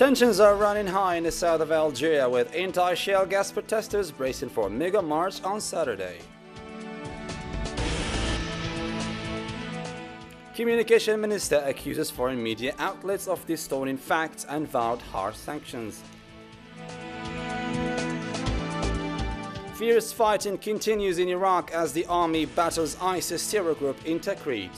Tensions are running high in the south of Algeria, with anti-shale gas protesters bracing for a mega march on Saturday. Communication Minister accuses foreign media outlets of distorting facts and vowed harsh sanctions. Fierce fighting continues in Iraq as the army battles ISIS terror group in Tikrit.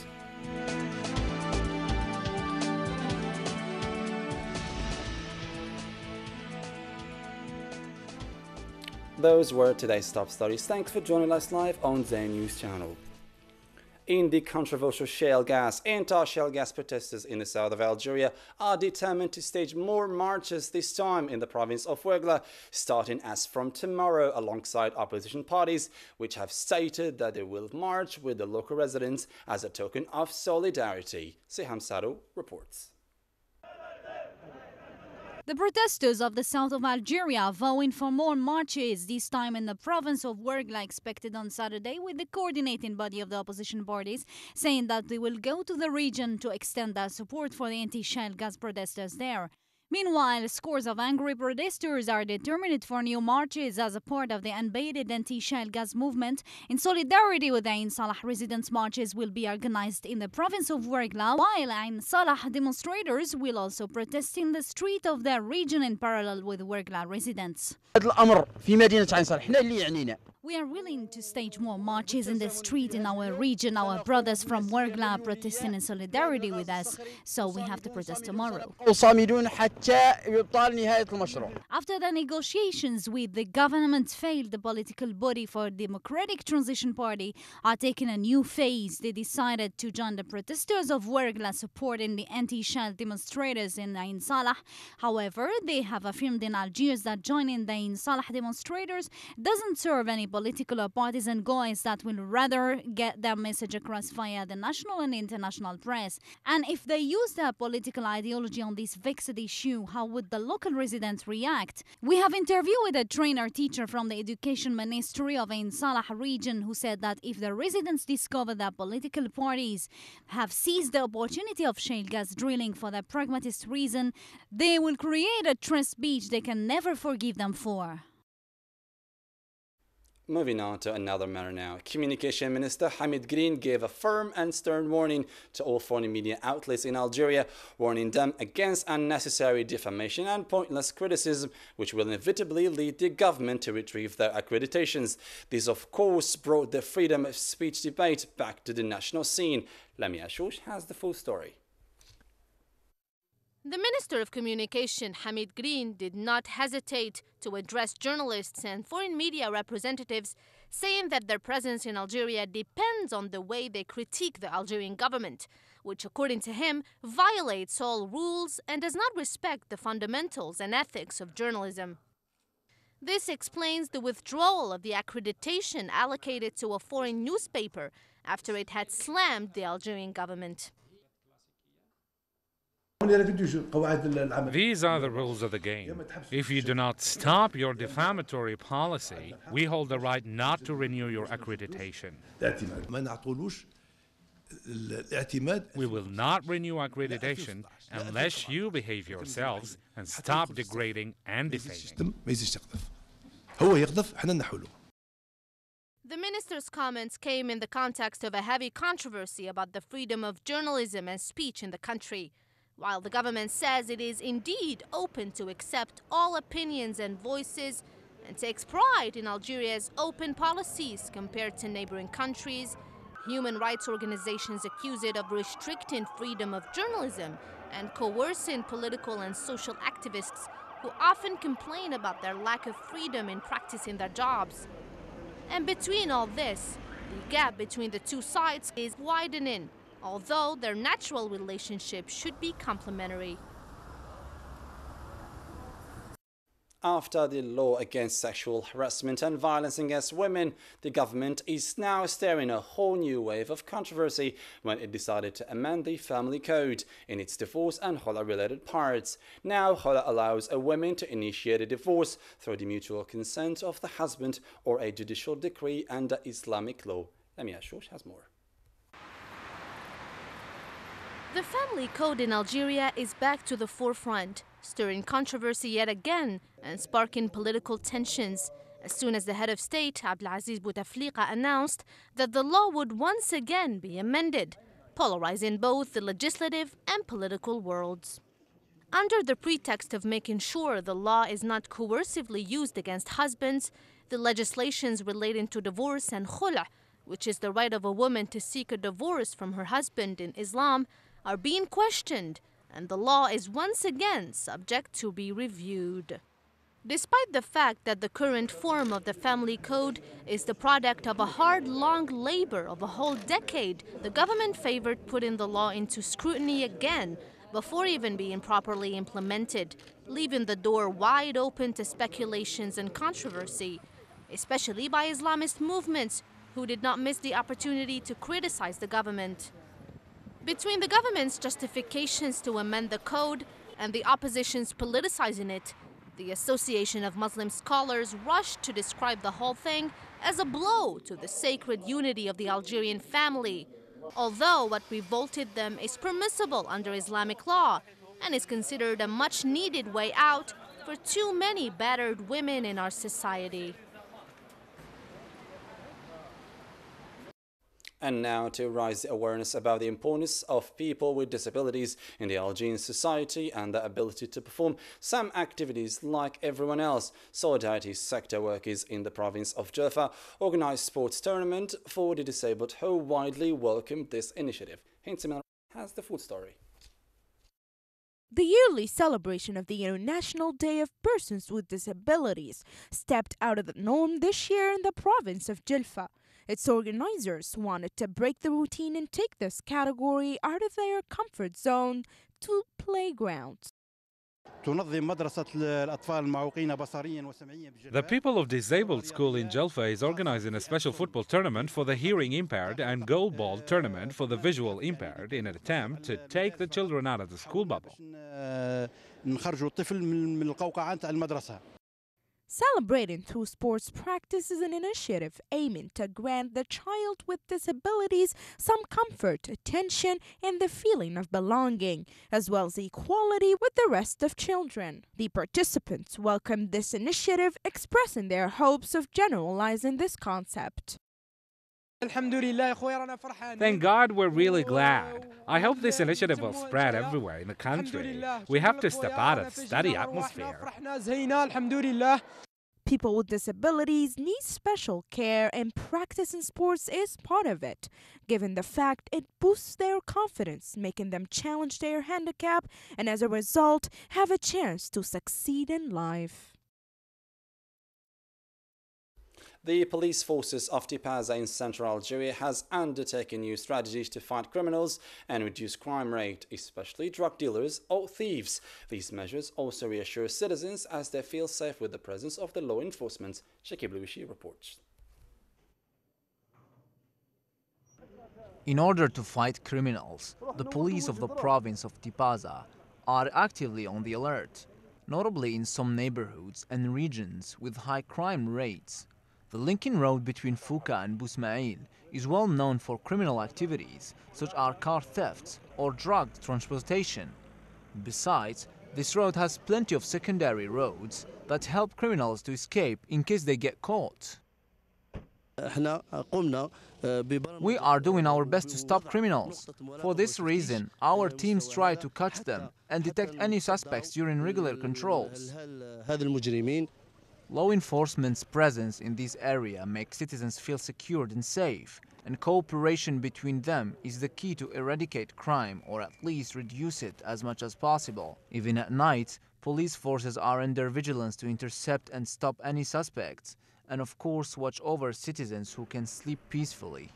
Those were today's top stories. Thanks for joining us live on Dzair News channel. In the controversial shale gas, anti-shale gas protesters in the south of Algeria are determined to stage more marches, this time in the province of Ouargla, starting as from tomorrow, alongside opposition parties, which have stated that they will march with the local residents as a token of solidarity. Siham Saro reports. The protesters of the south of Algeria are vowing for more marches, this time in the province of Ouargla, expected on Saturday, with the coordinating body of the opposition parties saying that they will go to the region to extend their support for the anti-shale gas protesters there. Meanwhile, scores of angry protesters are determined for new marches as a part of the unabated anti-shale gas movement. In solidarity with the Ain Salah residents, marches will be organized in the province of Ouargla, while Ain Salah demonstrators will also protest in the street of their region in parallel with Ouargla residents. We are willing to stage more marches in the street in our region. Our brothers from Ouargla are protesting in solidarity with us, so we have to protest tomorrow. After the negotiations with the government failed, the political body for Democratic Transition Party are taking a new phase. They decided to join the protesters of Ouargla supporting the anti-shale demonstrators in Ain Salah. However, they have affirmed in Algiers that joining the Ain Salah demonstrators doesn't serve any political or partisan goals, that will rather get their message across via the national and international press. And if they use their political ideology on this vexed issue, how would the local residents react? We have interviewed a trainer teacher from the Education Ministry of Ain Salah region who said that if the residents discover that political parties have seized the opportunity of shale gas drilling for their pragmatist reason, they will create a trust beach they can never forgive them for. Moving on to another matter now. Communication Minister Hamid Green gave a firm and stern warning to all foreign media outlets in Algeria, warning them against unnecessary defamation and pointless criticism, which will inevitably lead the government to retrieve their accreditations. This, of course, brought the freedom of speech debate back to the national scene. Lamia Shouch has the full story. The Minister of Communication, Hamid Green, did not hesitate to address journalists and foreign media representatives, saying that their presence in Algeria depends on the way they critique the Algerian government, which, according to him, violates all rules and does not respect the fundamentals and ethics of journalism. This explains the withdrawal of the accreditation allocated to a foreign newspaper after it had slammed the Algerian government. These are the rules of the game. If you do not stop your defamatory policy, we hold the right not to renew your accreditation. We will not renew accreditation unless you behave yourselves and stop degrading and defaming. The minister's comments came in the context of a heavy controversy about the freedom of journalism and speech in the country. While the government says it is indeed open to accept all opinions and voices and takes pride in Algeria's open policies compared to neighboring countries, human rights organizations accuse it of restricting freedom of journalism and coercing political and social activists who often complain about their lack of freedom in practicing their jobs. And between all this, the gap between the two sides is widening, although their natural relationship should be complementary. After the law against sexual harassment and violence against women, the government is now staring a whole new wave of controversy when it decided to amend the family code in its divorce and Hola-related parts. Now, Hola allows a woman to initiate a divorce through the mutual consent of the husband or a judicial decree under Islamic law. Lamia Shouch has more. The family code in Algeria is back to the forefront. stirring controversy yet again and sparking political tensions as soon as the head of state, Abdelaziz Bouteflika, announced that the law would once again be amended, polarizing both the legislative and political worlds. Under the pretext of making sure the law is not coercively used against husbands, the legislations relating to divorce and khula', which is the right of a woman to seek a divorce from her husband in Islam, are being questioned, and the law is once again subject to be reviewed. Despite the fact that the current form of the family code is the product of a hard, long labor of a whole decade, the government favored putting the law into scrutiny again before even being properly implemented, leaving the door wide open to speculations and controversy, especially by Islamist movements who did not miss the opportunity to criticize the government. Between the government's justifications to amend the code and the opposition's politicizing it, the Association of Muslim Scholars rushed to describe the whole thing as a blow to the sacred unity of the Algerian family, although what revolted them is permissible under Islamic law and is considered a much-needed way out for too many battered women in our society. And now to raise the awareness about the importance of people with disabilities in the Algerian society and their ability to perform some activities like everyone else. Solidarity sector workers in the province of Jaffa organized sports tournament for the disabled who widely welcomed this initiative. Hintzman has the full story. The yearly celebration of the International Day of Persons with Disabilities stepped out of the norm this year in the province of Jaffa. Its organizers wanted to break the routine and take this category out of their comfort zone to playgrounds. The People of Disabled School in Jaffa is organizing a special football tournament for the hearing impaired and goalball tournament for the visual impaired in an attempt to take the children out of the school bubble. Celebrating through sports practice is an initiative aiming to grant the child with disabilities some comfort, attention, and the feeling of belonging, as well as equality with the rest of children. The participants welcomed this initiative, expressing their hopes of generalizing this concept. Thank God we're really glad. I hope this initiative will spread everywhere in the country. We have to step out of study atmosphere. People with disabilities need special care, and practicing sports is part of it, given the fact it boosts their confidence, making them challenge their handicap and as a result have a chance to succeed in life. The police forces of Tipaza in central Algeria has undertaken new strategies to fight criminals and reduce crime rate, especially drug dealers or thieves. These measures also reassure citizens as they feel safe with the presence of the law enforcement. Shakib Louishi reports. In order to fight criminals, the police of the province of Tipaza are actively on the alert, notably in some neighborhoods and regions with high crime rates. The linking road between Fouka and Bousmaïl is well known for criminal activities such as car thefts or drug transportation. Besides, this road has plenty of secondary roads that help criminals to escape in case they get caught. We are doing our best to stop criminals. For this reason, our teams try to catch them and detect any suspects during regular controls. Law enforcement's presence in this area makes citizens feel secure and safe, and cooperation between them is the key to eradicate crime or at least reduce it as much as possible. Even at night, police forces are under vigilance to intercept and stop any suspects, and of course watch over citizens who can sleep peacefully.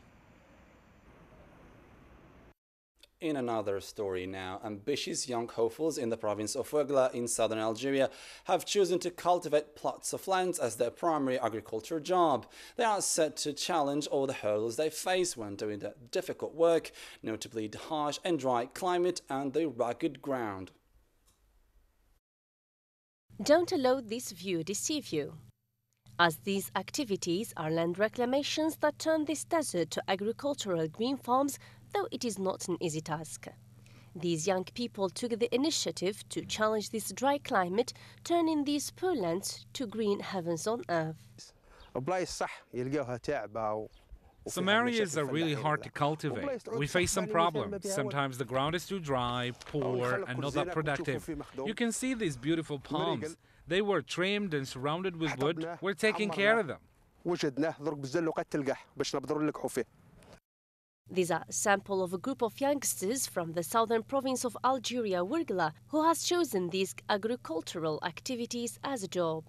In another story now, ambitious young hopefuls in the province of Ouargla in southern Algeria have chosen to cultivate plots of land as their primary agriculture job. They are set to challenge all the hurdles they face when doing that difficult work, notably the harsh and dry climate and the rugged ground. Don't allow this view deceive you, as these activities are land reclamations that turn this desert to agricultural green farms, though it is not an easy task. These young people took the initiative to challenge this dry climate, turning these poor lands to green heavens on earth. Some areas are really hard to cultivate. We face some problems. Sometimes the ground is too dry, poor, and not that productive. You can see these beautiful palms. They were trimmed and surrounded with wood. We're taking care of them. These are a sample of a group of youngsters from the southern province of Algeria, Ouargla, who has chosen these agricultural activities as a job.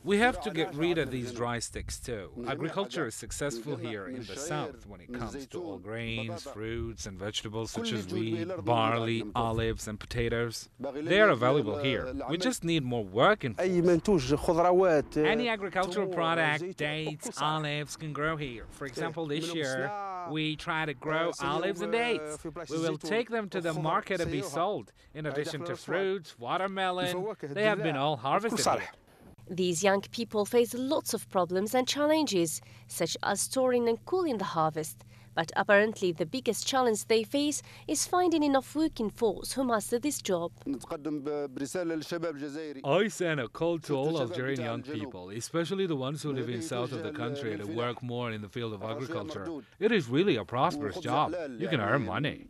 We have to get rid of these dry sticks too. Agriculture is successful here in the south when it comes to all grains, fruits and vegetables such as wheat, barley, olives and potatoes. They are available here. We just need more working force. Any agricultural product, dates, olives can grow here. For example, this year we try to grow olives and dates. We will take them to the market and be sold. In addition to fruits, watermelon, they have been all harvested here. These young people face lots of problems and challenges, such as storing and cooling the harvest. But apparently the biggest challenge they face is finding enough working force who master this job. I send a call to all Algerian young people, especially the ones who live in south of the country, to work more in the field of agriculture. It is really a prosperous job. You can earn money.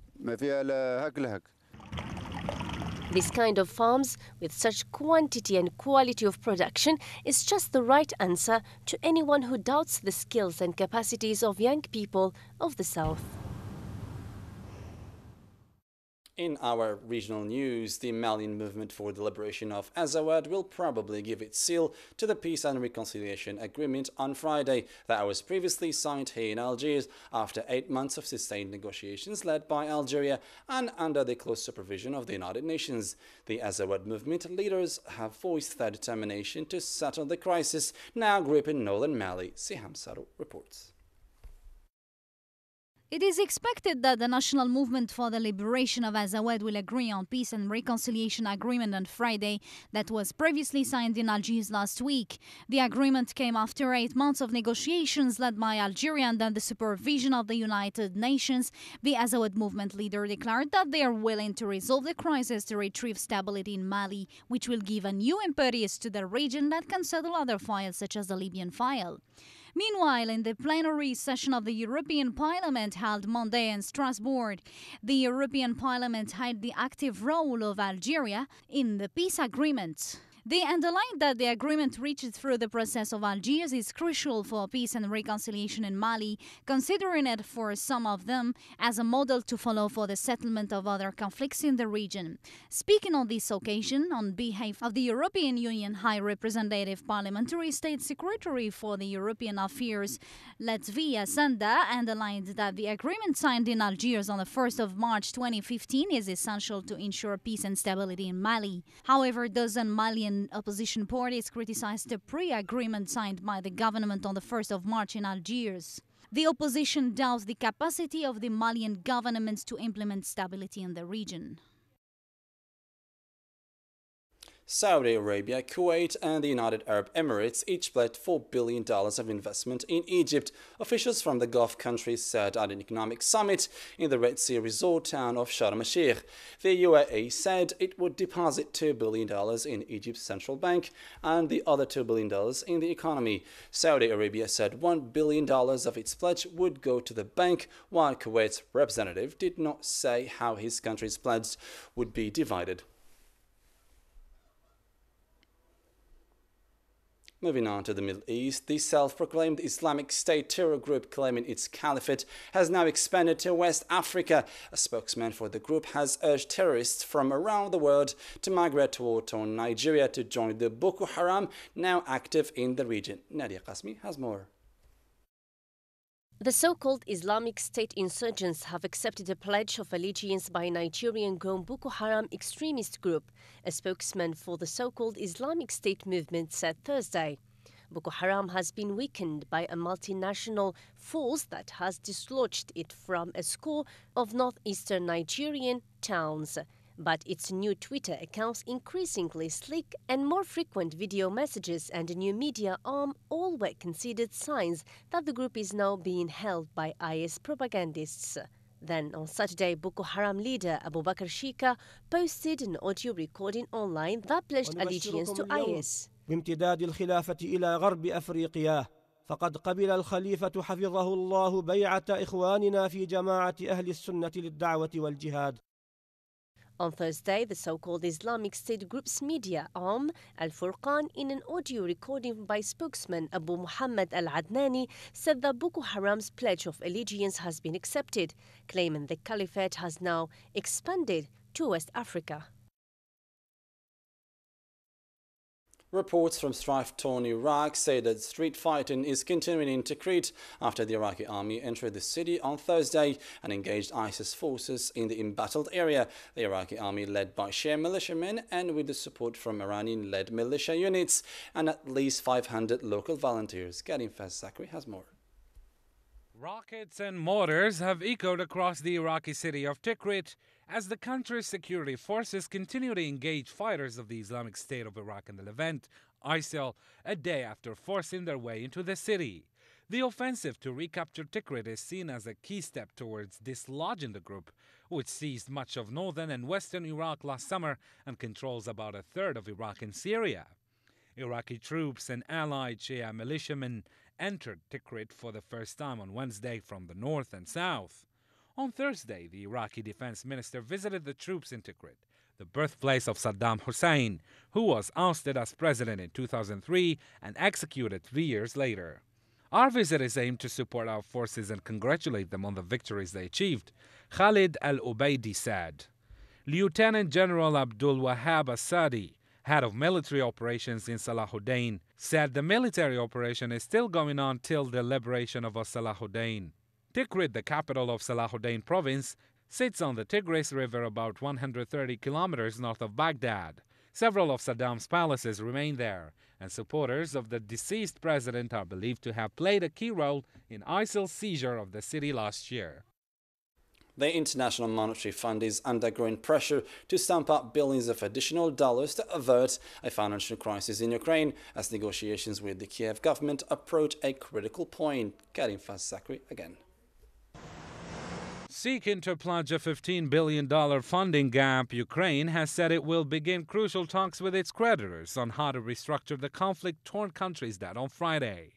This kind of farms, with such quantity and quality of production, is just the right answer to anyone who doubts the skills and capacities of young people of the South. In our regional news, the Malian movement for the liberation of Azawad will probably give its seal to the Peace and Reconciliation Agreement on Friday that was previously signed here in Algiers after 8 months of sustained negotiations led by Algeria and under the close supervision of the United Nations. The Azawad movement leaders have voiced their determination to settle the crisis now gripping northern Mali. Siham Saru reports. It is expected that the National Movement for the Liberation of Azawad will agree on Peace and Reconciliation Agreement on Friday that was previously signed in Algiers last week. The agreement came after 8 months of negotiations led by Algeria and under the supervision of the United Nations. The Azawad movement leader declared that they are willing to resolve the crisis to retrieve stability in Mali, which will give a new impetus to the region that can settle other files such as the Libyan file. Meanwhile, in the plenary session of the European Parliament held Monday in Strasbourg, the European Parliament highlighted the active role of Algeria in the peace agreement. They underlined that the agreement reached through the process of Algiers is crucial for peace and reconciliation in Mali, considering it for some of them as a model to follow for the settlement of other conflicts in the region. Speaking on this occasion, on behalf of the European Union High Representative Parliamentary State Secretary for the European Affairs, Latvia Sanda, underlined that the agreement signed in Algiers on the 1st of March 2015 is essential to ensure peace and stability in Mali. However, dozen Malian opposition parties criticized the pre-agreement signed by the government on the 1st of March in Algiers. The opposition doubts the capacity of the Malian government to implement stability in the region. Saudi Arabia, Kuwait and the United Arab Emirates each pledged $4 billion of investment in Egypt, officials from the Gulf countries said at an economic summit in the Red Sea resort town of Sharm el-Sheikh. The UAE said it would deposit $2 billion in Egypt's central bank and the other $2 billion in the economy. Saudi Arabia said $1 billion of its pledge would go to the bank, while Kuwait's representative did not say how his country's pledge would be divided. Moving on to the Middle East, the self-proclaimed Islamic State terror group claiming its caliphate has now expanded to West Africa. A spokesman for the group has urged terrorists from around the world to migrate toward Nigeria to join the Boko Haram, now active in the region. Nadia Qasmi has more. The so-called Islamic State insurgents have accepted a pledge of allegiance by Nigerian-grown Boko Haram extremist group, a spokesman for the so-called Islamic State movement said Thursday. Boko Haram has been weakened by a multinational force that has dislodged it from a score of northeastern Nigerian towns. but its new Twitter accounts increasingly slick and more frequent video messages and a new media arm all were considered signs that the group is now being held by IS propagandists. Then on Saturday, Boko Haram leader Abu Bakr Shika posted an audio recording online that pledged allegiance to IS. بامتداد الخلافة إلى غرب أفريقيا فقد قبل الخليفة حفظه الله بيعة إخواننا في جماعة أهل السنة للدعوة والجهاد. On Thursday, the so-called Islamic State group's media arm, Al-Furqan, in an audio recording by spokesman Abu Muhammad al-Adnani, said that Boko Haram's pledge of allegiance has been accepted, claiming the caliphate has now expanded to West Africa. Reports from strife-torn Iraq say that street fighting is continuing in Tikrit after the Iraqi army entered the city on Thursday and engaged ISIS forces in the embattled area. The Iraqi army, led by Shia militiamen and with the support from Iranian-led militia units and at least 500 local volunteers. Karim Faz-Zakri has more. Rockets and mortars have echoed across the Iraqi city of Tikrit as the country's security forces continue to engage fighters of the Islamic State of Iraq in the Levant, ISIL, a day after forcing their way into the city. The offensive to recapture Tikrit is seen as a key step towards dislodging the group, which seized much of northern and western Iraq last summer and controls about a third of Iraq and Syria. Iraqi troops and allied Shia militiamen entered Tikrit for the first time on Wednesday from the north and south. On Thursday, the Iraqi defense minister visited the troops in Tikrit, the birthplace of Saddam Hussein, who was ousted as president in 2003 and executed 3 years later. Our visit is aimed to support our forces and congratulate them on the victories they achieved, Khalid al-Ubaidi said. Lieutenant General Abdul Wahab Assadi, head of military operations in Salahuddin, said the military operation is still going on till the liberation of Salahuddin. Tikrit, the capital of Salahuddin province, sits on the Tigris River about 130 kilometers north of Baghdad. Several of Saddam's palaces remain there, and supporters of the deceased president are believed to have played a key role in ISIL's seizure of the city last year. The International Monetary Fund is undergoing pressure to stump up billions of additional dollars to avert a financial crisis in Ukraine as negotiations with the Kiev government approach a critical point. Karim Faz-Zakri again. Seeking to plunge a $15 billion funding gap, Ukraine has said it will begin crucial talks with its creditors on how to restructure the conflict-torn country's debt on Friday.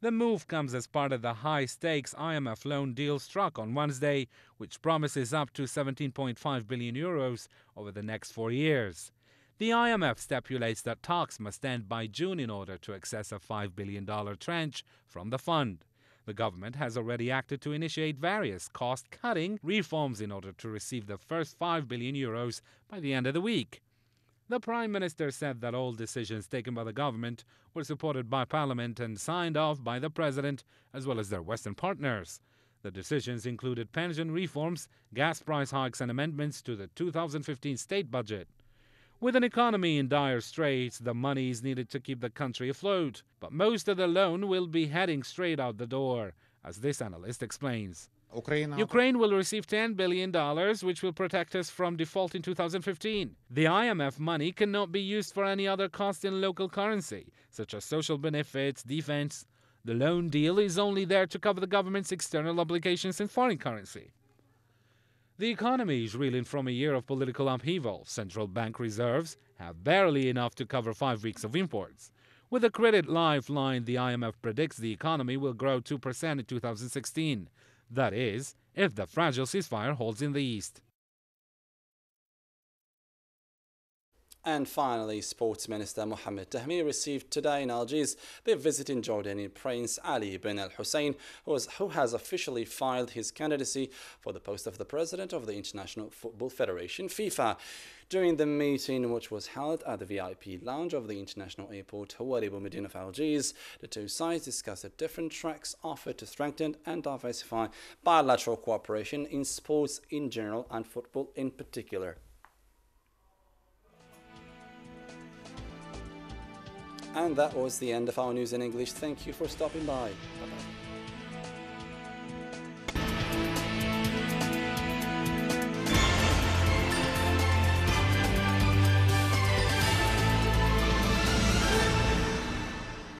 The move comes as part of the high-stakes IMF loan deal struck on Wednesday, which promises up to €17.5 billion over the next 4 years. The IMF stipulates that talks must end by June in order to access a $5 billion tranche from the fund. The government has already acted to initiate various cost-cutting reforms in order to receive the first €5 billion by the end of the week. The Prime Minister said that all decisions taken by the government were supported by Parliament and signed off by the President as well as their Western partners. The decisions included pension reforms, gas price hikes and amendments to the 2015 state budget. With an economy in dire straits, the money is needed to keep the country afloat, but most of the loan will be heading straight out the door, as this analyst explains. Ukraine will receive $10 billion, which will protect us from default in 2015. The IMF money cannot be used for any other cost in local currency, such as social benefits, defense. The loan deal is only there to cover the government's external obligations in foreign currency. The economy is reeling from a year of political upheaval. Central bank reserves have barely enough to cover 5 weeks of imports. With a credit lifeline, the IMF predicts the economy will grow 2% in 2016. That is, if the fragile ceasefire holds in the east. And finally, Sports Minister Mohammed Tahmini received today in Algiers the visiting Jordanian Prince Ali bin al-Hussein, who has officially filed his candidacy for the post of the President of the International Football Federation, FIFA. During the meeting, which was held at the VIP lounge of the International Airport Houari Boumediene of Algiers, the two sides discussed the different tracks offered to strengthen and diversify bilateral cooperation in sports in general and football in particular. And that was the end of our news in English. Thank you for stopping by.